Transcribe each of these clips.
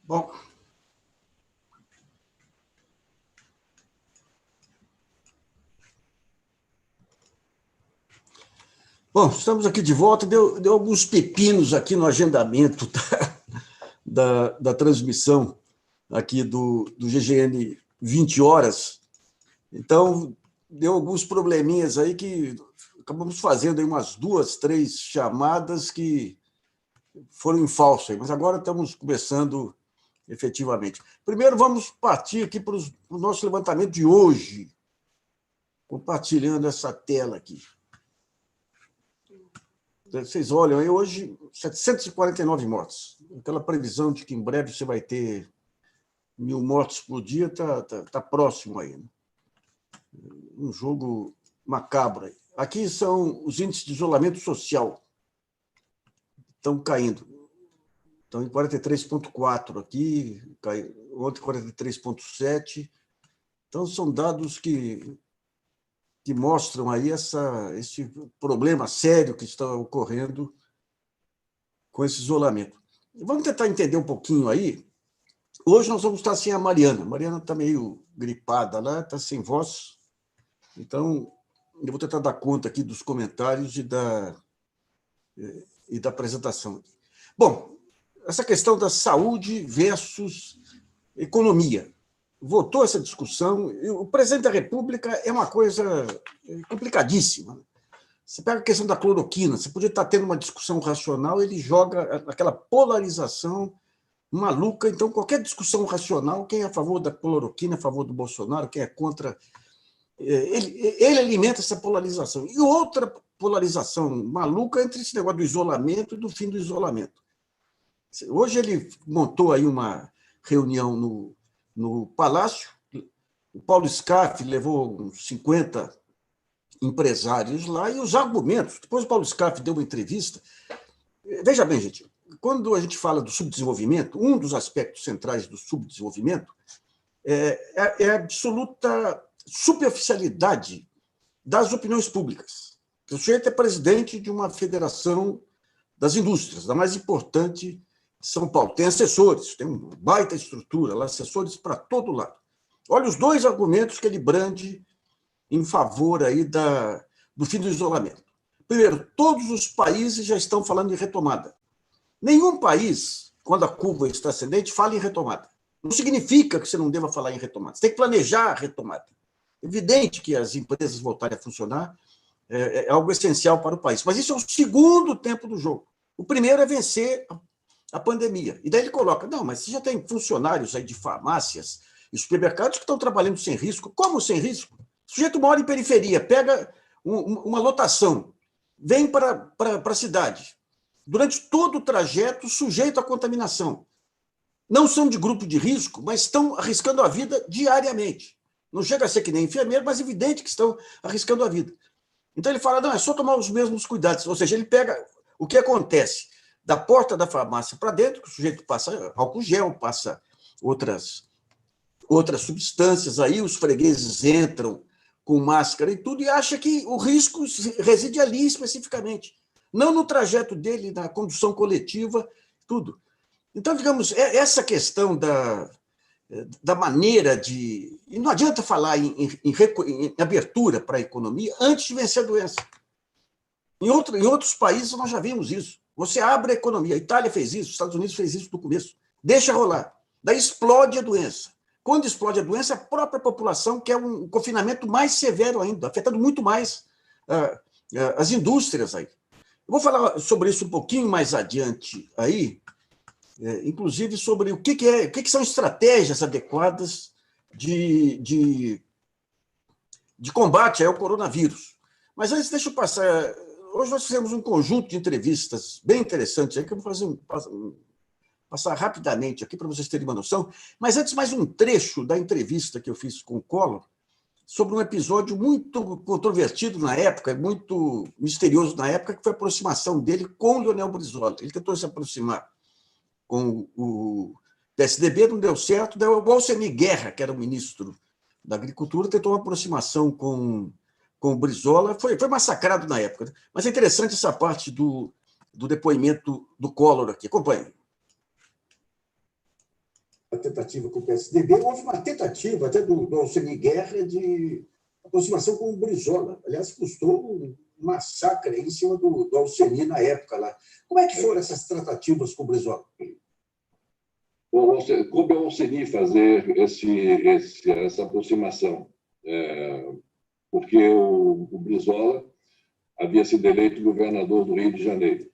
Bom, estamos aqui de volta. Deu alguns pepinos aqui no agendamento da transmissão aqui do GGN 20 horas. Então, deu alguns probleminhas aí que acabamos fazendo aí umas 2, 3 chamadas que foram em falso, mas agora estamos começando efetivamente. Primeiro, vamos partir aqui para o nosso levantamento de hoje, compartilhando essa tela aqui. Vocês olham aí, hoje, 749 mortes. Aquela previsão de que em breve você vai ter 1.000 mortes por dia está próximo aí. Né? Um jogo macabro aí. Aqui são os índices de isolamento social. Estão caindo. Estão em 43,4 aqui, ontem 43,7. Então, são dados que mostram aí esse problema sério que está ocorrendo com esse isolamento. Vamos tentar entender um pouquinho aí. Hoje nós vamos estar sem a Mariana. A Mariana está meio gripada lá, está sem voz. Então, eu vou tentar dar conta aqui dos comentários e da apresentação. Bom, essa questão da saúde versus economia. Votou essa discussão. O presidente da República é uma coisa complicadíssima. Você pega a questão da cloroquina, você podia estar tendo uma discussão racional, ele joga aquela polarização maluca. Então, qualquer discussão racional, quem é a favor da cloroquina, é a favor do Bolsonaro, quem é contra, ele alimenta essa polarização. E outra polarização maluca entre esse negócio do isolamento e do fim do isolamento. Hoje ele montou aí uma reunião no Palácio, o Paulo Scaff levou uns 50 empresários lá, e os argumentos... Depois o Paulo Scaff deu uma entrevista. Veja bem, gente, quando a gente fala do subdesenvolvimento, um dos aspectos centrais do subdesenvolvimento é a absoluta superficialidade das opiniões públicas. O sujeito é presidente de uma federação das indústrias, da mais importante de São Paulo. Tem assessores, tem uma baita estrutura lá, assessores para todo lado. Olha os 2 argumentos que ele brande em favor aí do fim do isolamento. Primeiro, todos os países já estão falando em retomada. Nenhum país, quando a curva está ascendente, fala em retomada. Não significa que você não deva falar em retomada. Você tem que planejar a retomada. É evidente que as empresas voltarem a funcionar é algo essencial para o país. Mas isso é o segundo tempo do jogo. O primeiro é vencer a pandemia. E daí ele coloca, não, mas você já tem funcionários aí de farmácias e supermercados que estão trabalhando sem risco. Como sem risco? O sujeito mora em periferia, pega uma lotação, vem para a cidade. Durante todo o trajeto, sujeito à contaminação. Não são de grupo de risco, mas estão arriscando a vida diariamente. Não chega a ser que nem enfermeiro, mas é evidente que estão arriscando a vida. Então ele fala, não, é só tomar os mesmos cuidados. Ou seja, ele pega o que acontece da porta da farmácia para dentro, que o sujeito passa álcool gel, passa outras substâncias, aí os fregueses entram com máscara e tudo, e acha que o risco reside ali especificamente, não no trajeto dele, na condução coletiva, tudo. Então, digamos, essa questão da maneira de... E não adianta falar em abertura para a economia antes de vencer a doença. Em outros países nós já vimos isso. Você abre a economia. A Itália fez isso, os Estados Unidos fez isso no começo. Deixa rolar. Daí explode a doença. Quando explode a doença, a própria população quer um confinamento mais severo ainda, afetando muito mais as indústrias aí. Eu vou falar sobre isso um pouquinho mais adiante aí, inclusive sobre o que são estratégias adequadas de combate ao coronavírus. Mas antes, deixa eu passar... Hoje nós fizemos um conjunto de entrevistas bem interessantes aí, que eu vou passar rapidamente aqui para vocês terem uma noção. Mas antes, mais um trecho da entrevista que eu fiz com o Collor sobre um episódio muito controvertido na época, muito misterioso na época, que foi a aproximação dele com o Leonel Brizola. Ele tentou se aproximar com o PSDB, não deu certo. Daí o Alcemir Guerra, que era o ministro da Agricultura, tentou uma aproximação com o Brizola, foi massacrado na época. Mas é interessante essa parte do depoimento do Collor aqui. Acompanhe. tentativa com o PSDB, houve uma tentativa até do Alcemir Guerra de aproximação com o Brizola. Aliás, custou um massacre em cima do Alcemir na época lá. Como é que foram essas tratativas com o Brizola? Coube ao Alcemir fazer essa aproximação, porque o Brizola havia sido eleito governador do Rio de Janeiro.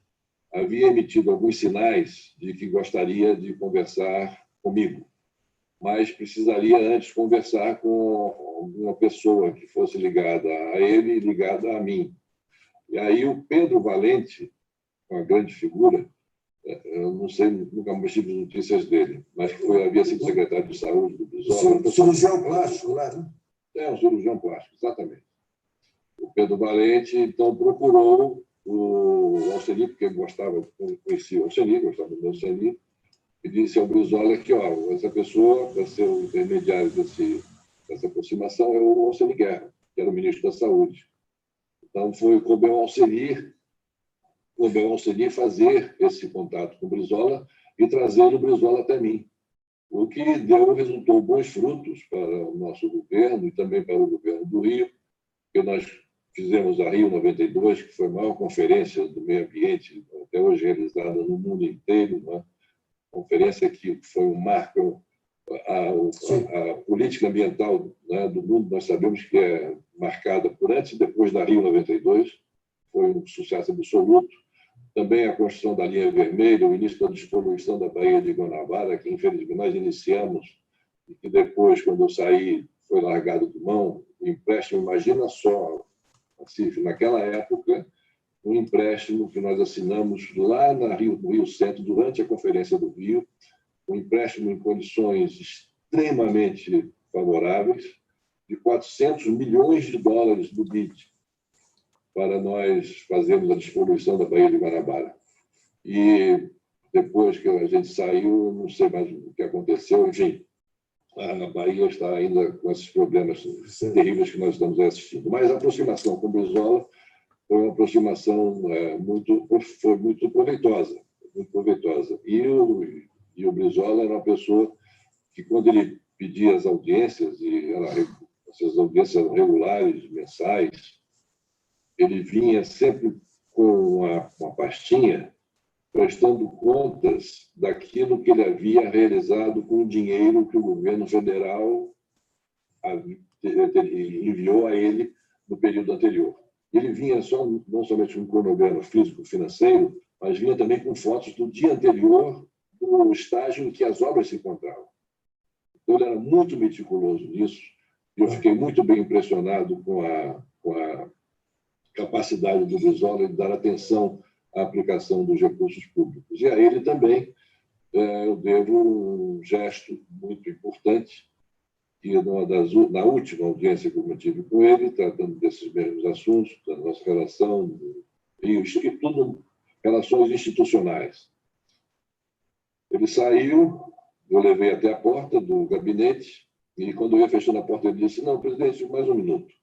Havia emitido alguns sinais de que gostaria de conversar comigo, mas precisaria antes conversar com alguma pessoa que fosse ligada a ele e ligada a mim. E aí o Pedro Valente, uma grande figura, eu não sei, nunca mais tive notícias dele, mas havia sido secretário de saúde do Brizola. Cirurgião plástico lá, né? Um cirurgião plástico, exatamente. O Pedro Valente, então, procurou o Alcemir, porque conhecia o Alcemir, gostava do Alcemir, e disse ao Brizola que essa pessoa, para ser o intermediário dessa aproximação, é o Alcemir Guerra, que era o ministro da Saúde. Então, coube ao Alcemir fazer esse contato com o Brizola e trazer o Brizola até mim, o que resultou bons frutos para o nosso governo e também para o governo do Rio, porque nós fizemos a Rio 92, que foi a maior conferência do meio ambiente até hoje realizada no mundo inteiro, uma conferência que foi um marco. A política ambiental, né, do mundo, nós sabemos que é marcada por antes e depois da Rio 92, foi um sucesso absoluto. Também a construção da linha vermelha, o início da despoluição da Baía de Guanabara, que infelizmente nós iniciamos e que depois, quando eu saí, foi largado de mão. O empréstimo, imagina só, assim, naquela época, um empréstimo que nós assinamos lá no Rio Centro, durante a Conferência do Rio, um empréstimo em condições extremamente favoráveis, de 400 milhões de dólares do BID, para nós fazermos a despoluição da Baía de Guanabara. E depois que a gente saiu, não sei mais o que aconteceu, enfim, a Bahia está ainda com esses problemas terríveis que nós estamos assistindo. Mas a aproximação com o Brizola foi uma aproximação muito proveitosa, muito proveitosa. E o Brizola era uma pessoa que, quando ele pedia as audiências, e essas audiências eram regulares, mensais, ele vinha sempre com uma pastinha prestando contas daquilo que ele havia realizado com o dinheiro que o governo federal enviou a ele no período anterior. Ele vinha não somente com um cronograma físico-financeiro, mas vinha também com fotos do dia anterior do estágio em que as obras se encontravam. Então, ele era muito meticuloso nisso, e eu fiquei muito bem impressionado com a capacidade do Brizola de dar atenção à aplicação dos recursos públicos. E a ele também eu devo um gesto muito importante, que na última audiência que eu tive com ele, tratando desses mesmos assuntos, da nossa relação, e tudo relações institucionais. Ele saiu, eu levei até a porta do gabinete, e quando eu ia fechando a porta, ele disse: "Não, presidente, mais um minuto."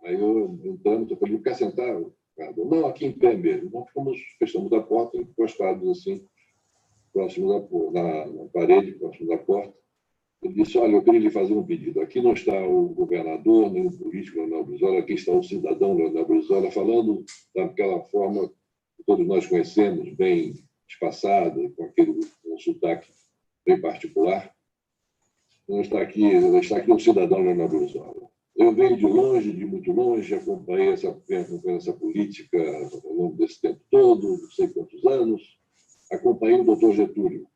Aí eu entrando, eu falei: "Quer sentar, Ricardo?" "Não, aqui em pé mesmo." Nós fechamos a porta, encostados assim, próximo na parede, próximo da porta. Ele disse: "Olha, eu queria lhe fazer um pedido. Aqui não está o governador, nem o político Leonel Brizola, aqui está o cidadão Leonel Brizola, falando daquela forma que todos nós conhecemos, bem espaçada, com aquele sotaque bem particular. Não está aqui o cidadão Leonel Brizola. Eu venho de longe, de muito longe, acompanhei essa política ao longo desse tempo todo, não sei quantos anos, acompanhei o doutor Getúlio.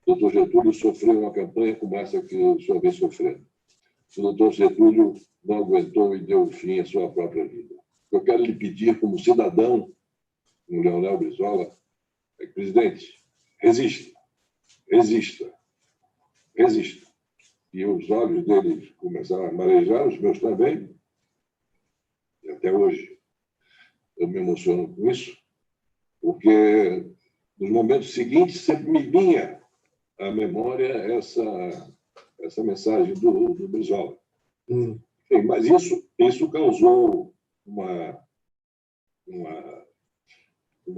O doutor Getúlio sofreu uma campanha como essa que o senhor vem sofrendo. O doutor Getúlio não aguentou e deu fim à sua própria vida. Eu quero lhe pedir, como cidadão, no Leonel Brizola, presidente, resista, resista, resista. E os olhos dele começaram a marejar, os meus também, e até hoje eu me emociono com isso, porque nos momentos seguintes sempre me vinha à memória essa mensagem do Brizola. Mas isso causou uma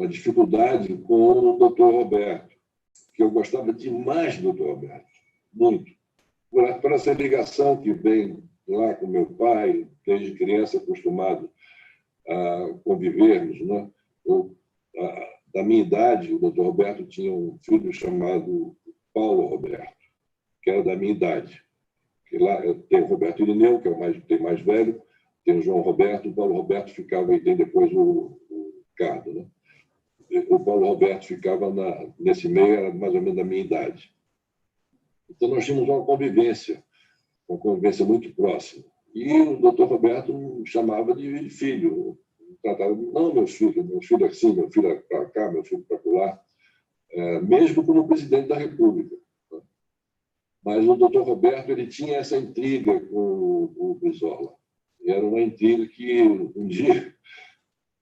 dificuldade com o doutor Roberto. que eu gostava demais do Dr. Roberto, muito, por essa ligação que vem lá com meu pai, desde criança acostumado a convivermos, né? Da minha idade, o Dr. Roberto tinha um filho chamado Paulo Roberto, que era da minha idade. Que lá tem o Roberto Irineu, que é tem mais velho, tem o João Roberto, o Paulo Roberto ficava, e tem depois o Ricardo, né? O Paulo Roberto ficava nesse meio, era mais ou menos da minha idade. Então, nós tínhamos uma convivência muito próxima. E o doutor Roberto me chamava de filho. Tratava, não, meu filho assim, meu filho para cá, meu filho para lá, mesmo como presidente da República. Mas o doutor Roberto ele tinha essa intriga com o Brizola. E era uma intriga que, um dia,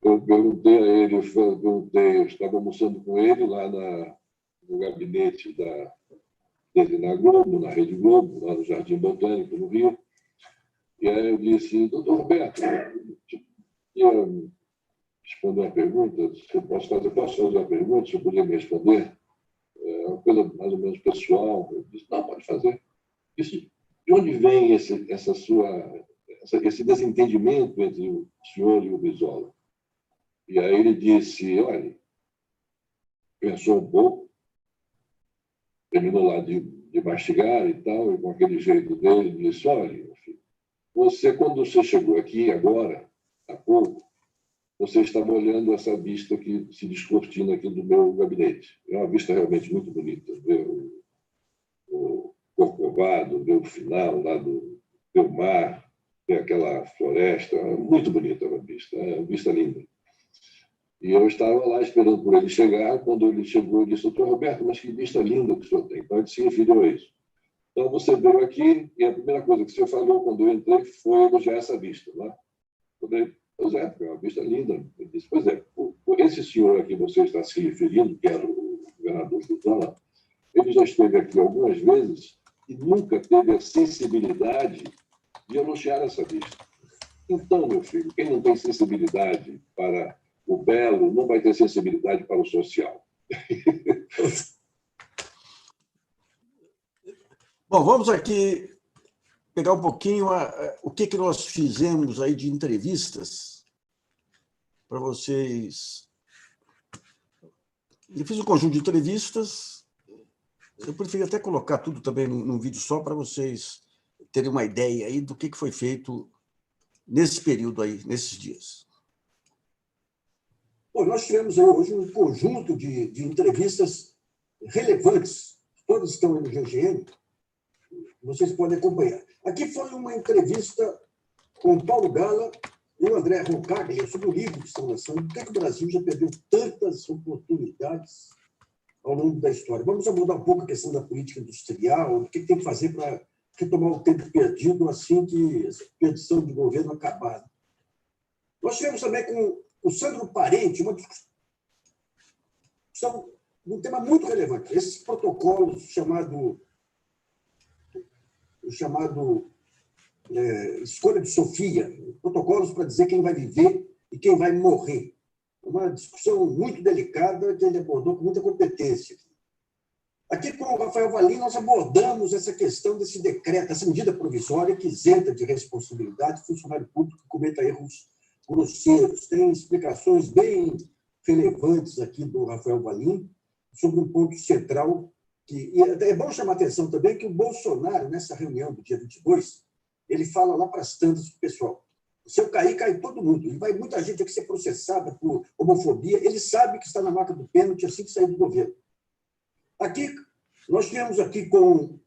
eu perguntei a ele, eu estava almoçando com ele lá no gabinete dele na Globo, na Rede Globo, lá no Jardim Botânico, no Rio. E aí eu disse, doutor Roberto, eu responder uma pergunta, se eu posso fazer uma pergunta, se eu podia me responder? É uma coisa mais ou menos pessoal. Eu disse, não, pode fazer. Disse, de onde vem esse desentendimento entre o senhor e o Brizola? E aí ele disse, olha, pensou um pouco, terminou lá de mastigar e tal, e com aquele jeito dele, disse, olha, meu filho, quando você chegou aqui agora, há pouco, você estava olhando essa vista que se descortina aqui do meu gabinete. É uma vista realmente muito bonita. Ver o Corcovado, ver o final lá do mar, ver aquela floresta. Muito bonita a vista, é uma vista linda. E eu estava lá esperando por ele chegar. Quando ele chegou, ele disse, doutor Roberto, mas que vista linda que o senhor tem. Então, ele se referiu a isso. Então, você veio aqui e a primeira coisa que o senhor falou quando eu entrei foi elogiar essa vista. Né? Pois é uma vista linda. Ele disse, pois é, esse senhor a que você está se referindo, que era o governador Brizola, ele já esteve aqui algumas vezes e nunca teve a sensibilidade de elogiar essa vista. Então, meu filho, quem não tem sensibilidade para o belo não vai ter sensibilidade para o social. Bom, vamos aqui pegar um pouquinho o que nós fizemos aí de entrevistas para vocês. Eu fiz um conjunto de entrevistas. Eu preferi até colocar tudo também num vídeo só para vocês terem uma ideia aí do que foi feito nesse período aí, nesses dias. Bom, nós tivemos hoje um conjunto de entrevistas relevantes, todas estão no GGN, vocês podem acompanhar. Aqui foi uma entrevista com o Paulo Gala e o André Roncaglia sobre o livro que estão lançando, por que o Brasil já perdeu tantas oportunidades ao longo da história. Vamos abordar um pouco a questão da política industrial, o que tem que fazer para retomar o tempo perdido assim que essa perdição de governo acabar. Nós tivemos também com o Sandro Parente uma discussão de um tema muito relevante, esses protocolos chamado escolha de Sofia, protocolos para dizer quem vai viver e quem vai morrer. Uma discussão muito delicada que ele abordou com muita competência. Aqui com o Rafael Valim nós abordamos essa questão desse decreto, essa medida provisória que isenta de responsabilidade o funcionário público que cometa erros grosseiros. Tem explicações bem relevantes aqui do Rafael Valim sobre um ponto central. E é bom chamar a atenção também que o Bolsonaro, nessa reunião do dia 22, ele fala lá para as tantas do pessoal. Se eu cair, cai todo mundo. E vai muita gente aqui ser processada por homofobia. Ele sabe que está na marca do pênalti assim que sair do governo. Aqui, nós tivemos aqui com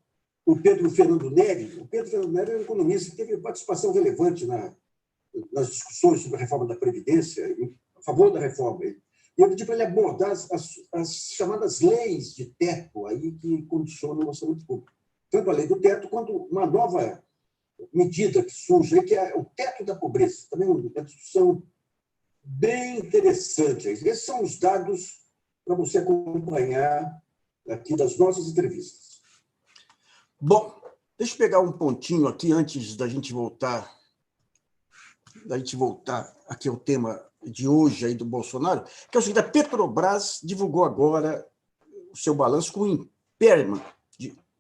o Pedro Fernando Neri. O Pedro Fernando Neri é um economista que teve participação relevante nas discussões sobre a reforma da Previdência, a favor da reforma. E eu pedi para ele abordar as chamadas leis de teto aí que condicionam o orçamento público. Tanto a lei do teto quanto uma nova medida que surge aí, que é o teto da pobreza. Também uma discussão bem interessante. Esses são os dados para você acompanhar aqui das nossas entrevistas. Bom, deixa eu pegar um pontinho aqui antes da gente voltar aqui ao tema de hoje aí do Bolsonaro, que é o seguinte: a Petrobras divulgou agora o seu balanço com um impairment,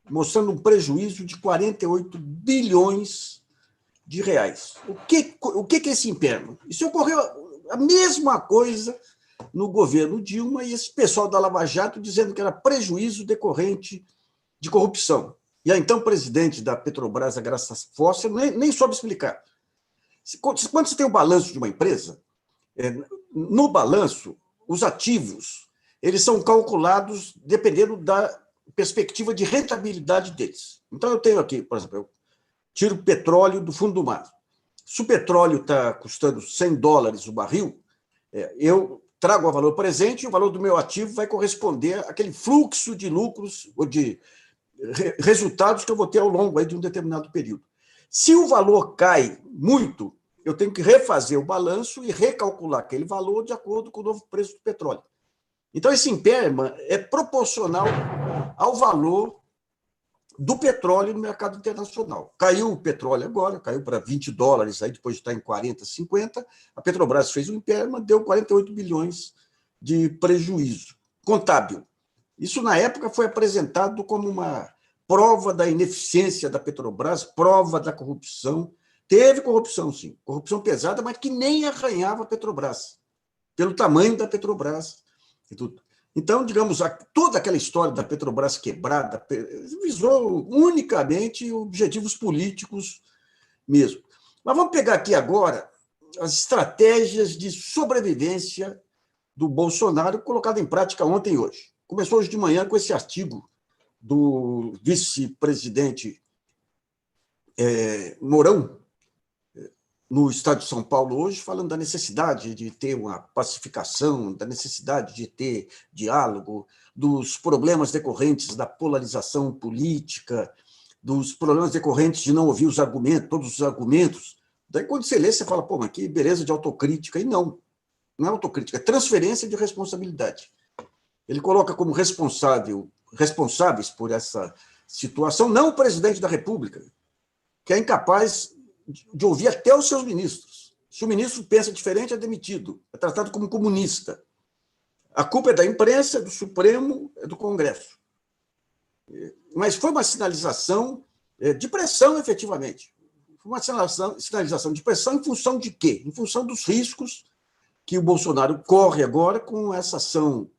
mostrando um prejuízo de 48 bilhões de reais. O que é esse impairment? Isso ocorreu a mesma coisa no governo Dilma e esse pessoal da Lava Jato dizendo que era prejuízo decorrente de corrupção. E a então presidente da Petrobras, a Graça Foster, nem soube explicar. Quando você tem o balanço de uma empresa, no balanço, os ativos eles são calculados dependendo da perspectiva de rentabilidade deles. Então, eu tenho aqui, por exemplo, eu tiro petróleo do fundo do mar. Se o petróleo está custando $100 o barril, eu trago o valor presente e o valor do meu ativo vai corresponder àquele fluxo de lucros ou de resultados que eu vou ter ao longo aí de um determinado período. Se o valor cai muito, eu tenho que refazer o balanço e recalcular aquele valor de acordo com o novo preço do petróleo. Então, esse impairment é proporcional ao valor do petróleo no mercado internacional. Caiu o petróleo agora, caiu para $20, aí depois de estar em 40, 50, a Petrobras fez um impairment, deu 48 bilhões de prejuízo contábil. Isso, na época, foi apresentado como uma prova da ineficiência da Petrobras, prova da corrupção. Teve corrupção, sim, corrupção pesada, mas que nem arranhava a Petrobras, pelo tamanho da Petrobras e tudo. Então, digamos, toda aquela história da Petrobras quebrada visou unicamente objetivos políticos mesmo. Mas vamos pegar aqui agora as estratégias de sobrevivência do Bolsonaro colocado em prática ontem e hoje. Começou hoje de manhã com esse artigo do vice-presidente Mourão, no Estado de São Paulo hoje, falando da necessidade de ter uma pacificação, da necessidade de ter diálogo, dos problemas decorrentes da polarização política, dos problemas decorrentes de não ouvir os argumentos, todos os argumentos. Daí, quando você lê, você fala, pô, mas que beleza de autocrítica. E não é autocrítica, é transferência de responsabilidade. Ele coloca como responsáveis por essa situação, não o presidente da República, que é incapaz de ouvir até os seus ministros. Se o ministro pensa diferente, é demitido, é tratado como comunista. A culpa é da imprensa, é do Supremo, é do Congresso. Mas foi uma sinalização de pressão, efetivamente. Foi uma sinalização de pressão em função de quê? Em função dos riscos que o Bolsonaro corre agora com essa ação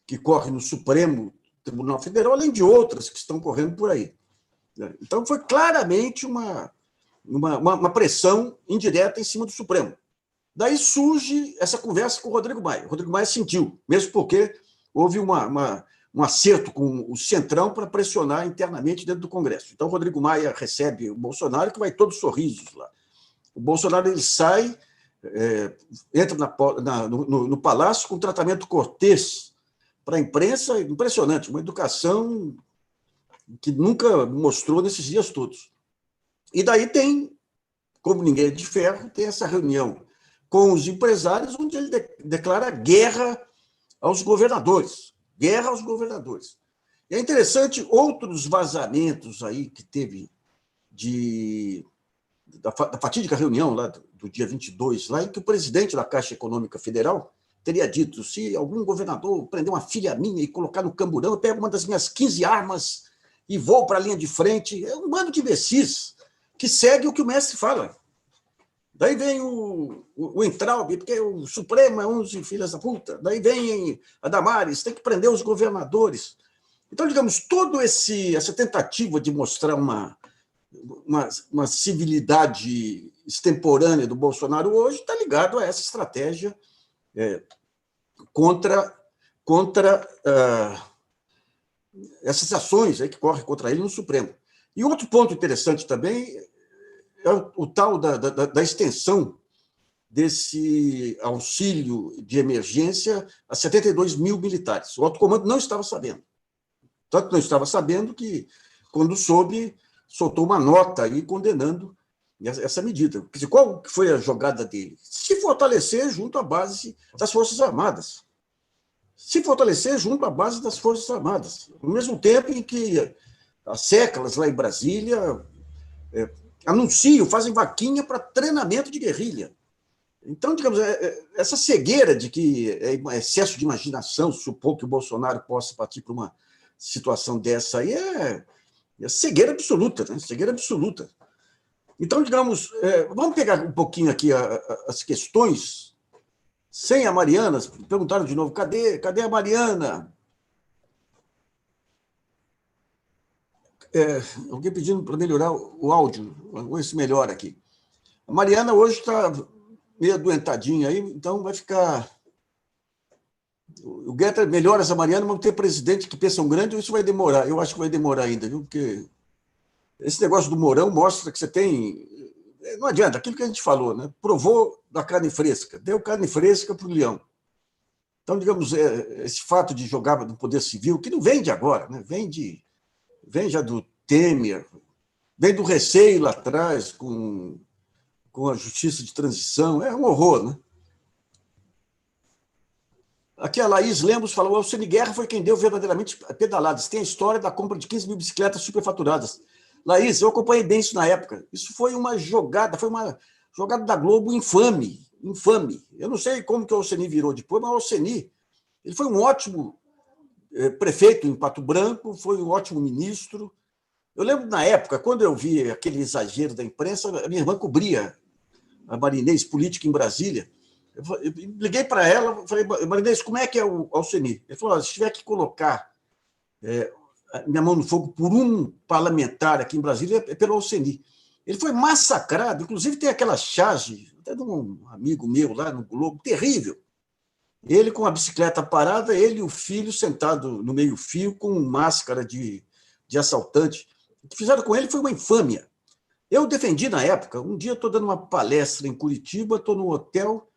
que corre no Supremo Tribunal Federal, além de outras que estão correndo por aí. Então, foi claramente uma pressão indireta em cima do Supremo. Daí surge essa conversa com o Rodrigo Maia. O Rodrigo Maia sentiu, mesmo porque houve um acerto com o Centrão para pressionar internamente dentro do Congresso. Então, o Rodrigo Maia recebe o Bolsonaro, que vai todos sorrisos lá. O Bolsonaro ele sai, entra no Palácio com tratamento cortês para a imprensa, impressionante, uma educação que nunca mostrou nesses dias todos. E daí tem, como ninguém é de ferro, tem essa reunião com os empresários, onde ele declara guerra aos governadores. Guerra aos governadores. E é interessante outros vazamentos aí que teve da fatídica reunião lá do dia 22, lá em que o presidente da Caixa Econômica Federal teria dito, se algum governador prender uma filha minha e colocar no camburão, eu pego uma das minhas 15 armas e vou para a linha de frente. É um bando de imbecis que segue o que o mestre fala. Daí vem o Entraub, porque o Supremo é 11 filhas da puta. Daí vem a Damares, tem que prender os governadores. Então, digamos, toda essa tentativa de mostrar uma civilidade extemporânea do Bolsonaro hoje está ligado a essa estratégia contra essas ações aí que correm contra ele no Supremo. E outro ponto interessante também é o tal da extensão desse auxílio de emergência a 72 mil militares. O alto comando não estava sabendo. Tanto não estava sabendo que, quando soube, soltou uma nota aí condenando essa medida. Quer dizer, qual foi a jogada dele? Se fortalecer junto à base das Forças Armadas. Se fortalecer junto à base das Forças Armadas. Ao mesmo tempo em que as séculas lá em Brasília anunciam, fazem vaquinha para treinamento de guerrilha. Então, digamos, essa cegueira de que é excesso de imaginação supor que o Bolsonaro possa partir para uma situação dessa aí é cegueira absoluta, né? Cegueira absoluta. Então, digamos, vamos pegar um pouquinho aqui as questões sem a Mariana. Perguntaram de novo, cadê a Mariana? Alguém pedindo para melhorar o áudio, vamos ver se melhora aqui. A Mariana hoje está meio adoentadinha aí, então vai ficar... O Guetter melhora essa Mariana, mas ter presidente que pensam grande, isso vai demorar. Eu acho que vai demorar ainda, viu? Porque esse negócio do Mourão mostra que você tem... Não adianta, aquilo que a gente falou, né? Provou da carne fresca, deu carne fresca para o leão. Então, digamos, esse fato de jogar no poder civil, que não vem de agora, né? Vem já do Temer, vem do receio lá atrás com a justiça de transição, é um horror, né? Aqui a Laís Lemos falou, o Alcine Guerra foi quem deu verdadeiramente pedaladas. Tem a história da compra de 15 mil bicicletas superfaturadas. Laís, eu acompanhei bem isso na época. Isso foi uma jogada da Globo infame. Eu não sei como que o Alcine virou depois, mas o Alcine, ele foi um ótimo prefeito em Pato Branco, foi um ótimo ministro. Eu lembro, na época, quando eu vi aquele exagero da imprensa, a minha irmã cobria a Marinês política em Brasília. Eu liguei para ela, falei, Marinês, como é que é o Alcine? Ele falou, se tiver que colocar minha mão no fogo por um parlamentar aqui em Brasília, é pelo Alcine. Ele foi massacrado, inclusive tem aquela charge, até de um amigo meu lá no Globo, terrível. Ele com a bicicleta parada, ele e o filho sentado no meio-fio com máscara de assaltante. O que fizeram com ele foi uma infâmia. Eu defendi na época, um dia estou dando uma palestra em Curitiba, estou no hotel,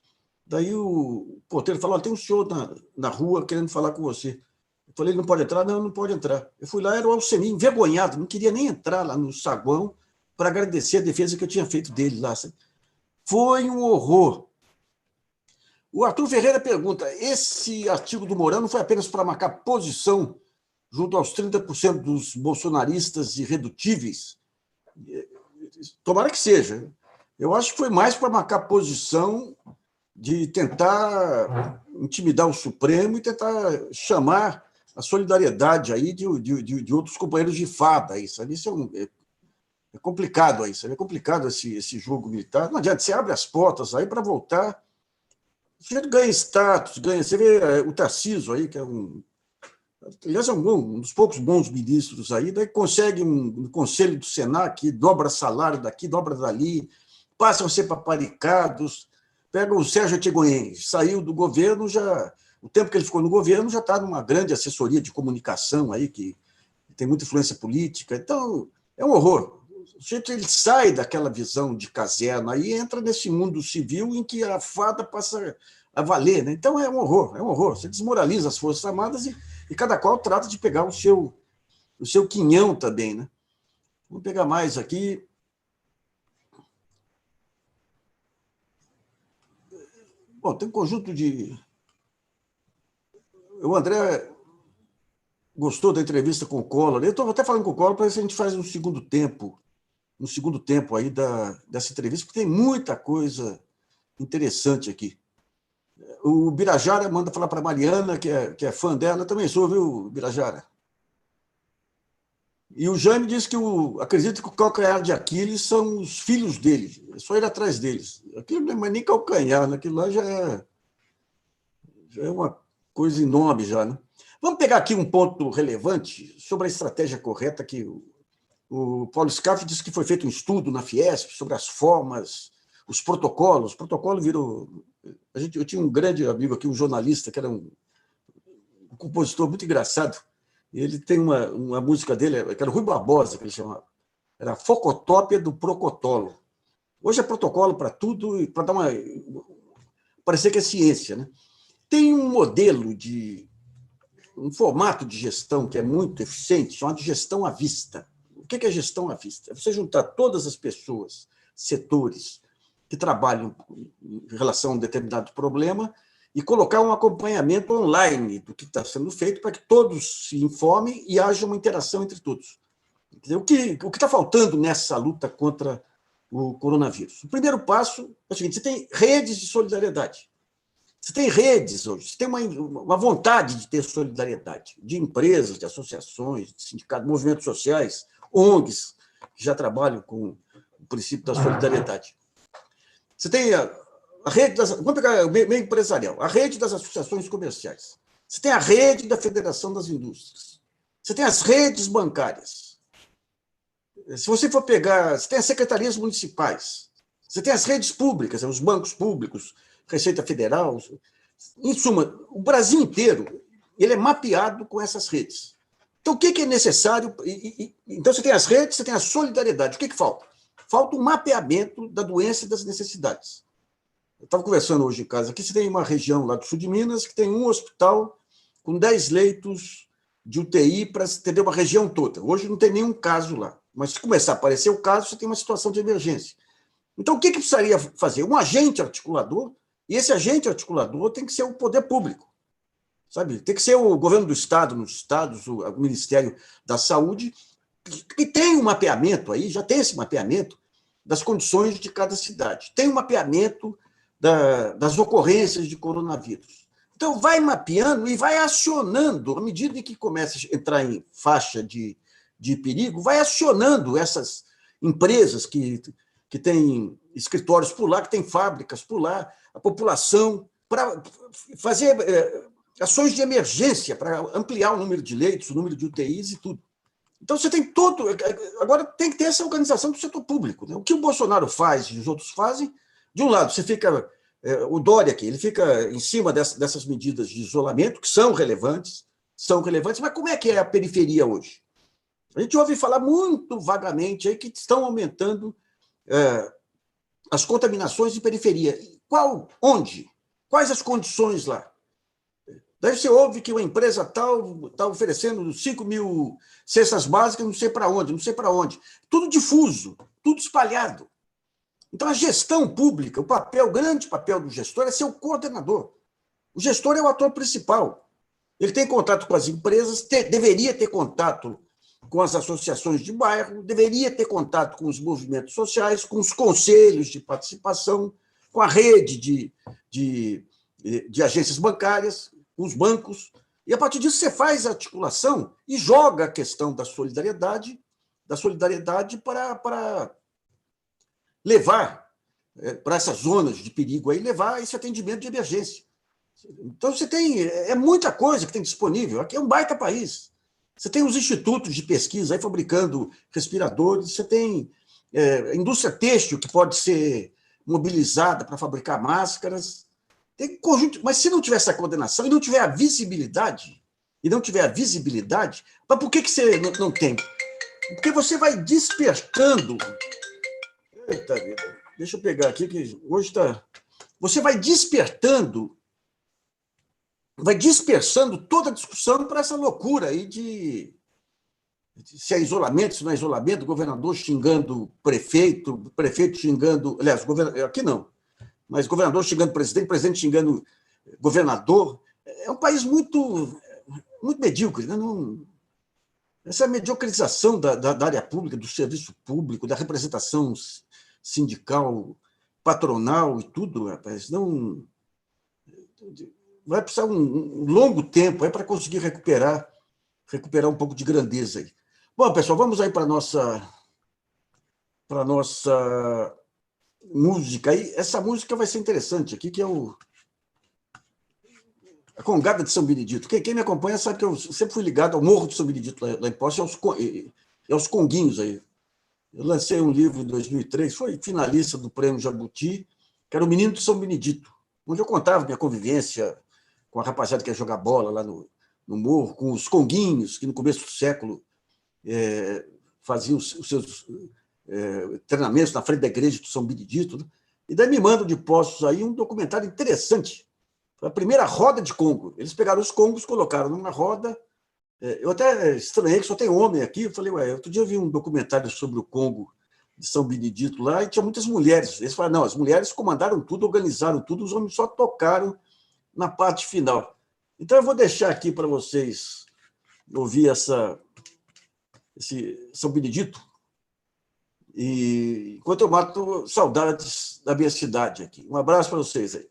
daí o porteiro falou, tem um senhor na rua querendo falar com você. Eu falei, ele não pode entrar? Não pode entrar. Eu fui lá, era o Alcine, envergonhado, não queria nem entrar lá no saguão para agradecer a defesa que eu tinha feito dele lá. Foi um horror. O Arthur Ferreira pergunta, esse artigo do Mourão não foi apenas para marcar posição junto aos 30% dos bolsonaristas irredutíveis? Tomara que seja. Eu acho que foi mais para marcar posição de tentar intimidar o Supremo e tentar chamar a solidariedade aí de outros companheiros de farda. Isso é complicado aí, sabe? É complicado esse jogo militar. Não adianta, você abre as portas aí para voltar. O sujeito ganha status, ganha. Você vê o Tarcísio aí, que é aliás, é um dos poucos bons ministros aí, daí consegue um conselho do Senac, dobra salário daqui, dobra dali, passam a ser paparicados. Pega o Sérgio Etchegoyen, saiu do governo, o tempo que ele ficou no governo já está numa grande assessoria de comunicação aí, que tem muita influência política. Então, é um horror. O sujeito ele sai daquela visão de caserna e entra nesse mundo civil em que a farda passa a valer, né? Então, é um horror, é um horror. Você desmoraliza as Forças Armadas e cada qual trata de pegar o seu quinhão também, né? Vamos pegar mais aqui. Bom, tem um conjunto de... O André gostou da entrevista com o Collor. Eu estou até falando com o Collor para ver se a gente faz um segundo tempo aí dessa entrevista, porque tem muita coisa interessante aqui. O Birajara manda falar para a Mariana, que é fã dela. Eu também sou, viu, Birajara? E o Jaime diz que acredita que o calcanhar de Aquiles são os filhos dele. É só ir atrás deles. Aquilo não é mais nem calcanhar, aquilo lá já é uma coisa enorme já, né? Vamos pegar aqui um ponto relevante sobre a estratégia correta que o Paulo Scaff disse que foi feito um estudo na Fiesp sobre as formas, os protocolos. O protocolo virou... Eu tinha um grande amigo aqui, um jornalista, que era um compositor muito engraçado. Ele tem uma música dele, que era o Rui Barbosa, que ele chamava. Era a Focotópia do Procotolo. Hoje é protocolo para tudo, para dar parecer que é ciência, né? Tem um modelo um formato de gestão que é muito eficiente, chamado gestão à vista. O que é gestão à vista? É você juntar todas as pessoas, setores, que trabalham em relação a um determinado problema e colocar um acompanhamento online do que está sendo feito para que todos se informem e haja uma interação entre todos. O que está faltando nessa luta contra o coronavírus. O primeiro passo é o seguinte: você tem redes de solidariedade. Você tem redes hoje, você tem uma vontade de ter solidariedade de empresas, de associações, de sindicatos, movimentos sociais, ONGs, que já trabalham com o princípio da solidariedade. Você tem a rede vamos pegar o meio empresarial, a rede das associações comerciais. Você tem a rede da Federação das Indústrias. Você tem as redes bancárias. Se você for pegar, você tem as secretarias municipais. Você tem as redes públicas, os bancos públicos, Receita Federal. Em suma, o Brasil inteiro ele é mapeado com essas redes. Então, o que é necessário? Então, você tem as redes, você tem a solidariedade. O que falta? Falta um mapeamento da doença e das necessidades. Eu estava conversando hoje em casa aqui, você tem uma região lá do sul de Minas que tem um hospital com 10 leitos de UTI para atender uma região toda. Hoje não tem nenhum caso lá. Mas se começar a aparecer o caso, você tem uma situação de emergência. Então, o que precisaria fazer? Um agente articulador, e esse agente articulador tem que ser o poder público, sabe? Tem que ser o governo do Estado, nos estados, o Ministério da Saúde, que tem um mapeamento aí, já tem esse mapeamento das condições de cada cidade. Tem um mapeamento das ocorrências de coronavírus. Então, vai mapeando e vai acionando, à medida em que começa a entrar em faixa de perigo, vai acionando essas empresas que têm escritórios por lá, que têm fábricas por lá, a população, para fazer ações de emergência, para ampliar o número de leitos, o número de UTIs e tudo. Então, você tem todo... Agora, tem que ter essa organização do setor público. Né? O que o Bolsonaro faz e os outros fazem, de um lado, você fica... O Dória aqui, ele fica em cima dessas medidas de isolamento, que são relevantes, mas como é que é a periferia hoje? A gente ouve falar muito vagamente aí que estão aumentando as contaminações de periferia. Onde? Quais as condições lá? Daí você ouve que uma empresa tal está oferecendo 5 mil cestas básicas, não sei para onde. Tudo difuso, tudo espalhado. Então, a gestão pública, o grande papel do gestor é ser o coordenador. O gestor é o ator principal. Ele tem contato com as empresas, deveria ter contato com as associações de bairro, deveria ter contato com os movimentos sociais, com os conselhos de participação, com a rede de agências bancárias, com os bancos, e, a partir disso, você faz a articulação e joga a questão da solidariedade para levar para essas zonas de perigo, aí, levar esse atendimento de emergência. Então, você tem muita coisa que tem disponível. Aqui é um baita país. Você tem os institutos de pesquisa aí fabricando respiradores, você tem indústria têxtil que pode ser mobilizada para fabricar máscaras. Tem conjunto, mas se não tiver essa coordenação e não tiver a visibilidade, mas por que você não tem? Porque você vai despertando. Eita vida, deixa eu pegar aqui, que hoje está. Você vai despertando, vai dispersando toda a discussão para essa loucura aí de se é isolamento, se não é isolamento, governador xingando o prefeito xingando. Aliás, aqui não, mas governador xingando presidente xingando governador. É um país muito medíocre, né? Essa mediocrização da área pública, do serviço público, da representação sindical, patronal e tudo, rapaz, não vai precisar um longo tempo para conseguir recuperar um pouco de grandeza aí. Bom, pessoal, vamos aí para a nossa música aí. Essa música vai ser interessante aqui, que é a Congada de São Benedito. Quem me acompanha sabe que eu sempre fui ligado ao Morro de São Benedito, lá em Poços, e aos conguinhos aí. Eu lancei um livro em 2003, foi finalista do Prêmio Jabuti, que era O Menino de São Benedito, onde eu contava minha convivência com a rapaziada que ia jogar bola lá no morro, com os conguinhos, que no começo do século faziam os seus treinamentos na frente da igreja de São Benedito. Né? E daí me mandam de Poços aí um documentário interessante. Foi a primeira roda de Congo. Eles pegaram os congos, colocaram numa roda. Eu até estranhei que só tem homem aqui. Eu falei, outro dia eu vi um documentário sobre o Congo de São Benedito lá e tinha muitas mulheres. Eles falaram, não, as mulheres comandaram tudo, organizaram tudo, os homens só tocaram na parte final. Então, eu vou deixar aqui para vocês ouvir esse São Benedito. E enquanto eu mato saudades da minha cidade aqui. Um abraço para vocês aí.